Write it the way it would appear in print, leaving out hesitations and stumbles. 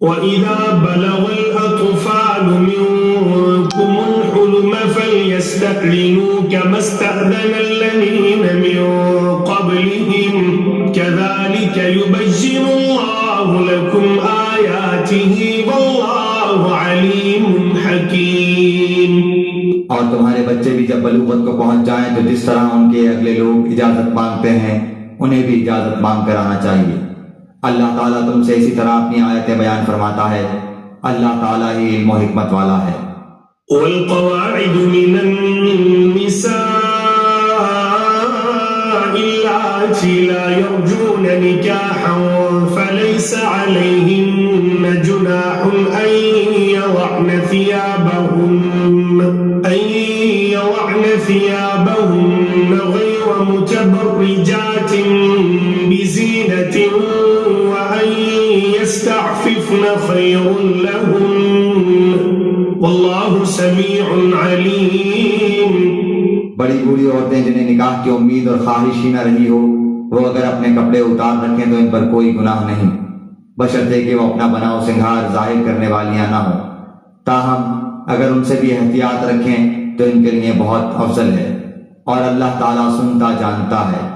وَإِذَا بَلَغَ الْأَطْفَالُ مِنكُمُ الْحُلُمَ فَلْيَسْتَأْذِنُوا كَمَا اسْتَأْذَنَ الَّذِينَ مِن قَبْلِهِمْ كَذَلِكَ يُبَيِّنُ اللَّهُ لَكُمْ آيَاتِهِ وَاللَّهُ عَلِيمٌ حَكِيمٌ۔ اور تمہارے بچے بھی جب بلوغت کو پہنچ جائیں تو جس طرح ان کے اگلے لوگ اجازت مانگتے ہیں انہیں بھی اجازت مانگ کر آنا چاہیے۔ اللہ تعالیٰ تم سے اسی طرح اپنی آیتیں بیان فرماتا ہے۔ اللہ تعالیٰ ہی علم و حکمت والا ہے۔ وَالْقَوَاعِدُ مِنَ النِّسَاءِ اللَّاتِي لَا يَرْجُونَ نِكَاحًا فَلَيْسَ عَلَيْهِنَّ جُنَاحٌ أَن يَضَعْنَ ثِيَابَهُنَّ غَيْرَ مُتَبَرِّجَاتٍ بِزِينَةٍ وَأَن يَسْتَعْفِفْنَ خَيْرٌ لَهُنَّ وَاللَّهُ سَمِيعٌ عَلِيمٌ۔ بڑی بوڑھی عورتیں جنہیں نکاح کی امید اور خواہش ہی نہ رہی ہو وہ اگر اپنے کپڑے اتار رکھیں تو ان پر کوئی گناہ نہیں، بشرطے کہ وہ اپنا بناؤ سنگھار ظاہر کرنے والیاں نہ ہوں۔ تاہم اگر ان سے بھی احتیاط رکھیں تو ان کے لیے بہت افضل ہے، اور اللہ تعالیٰ سنتا جانتا ہے۔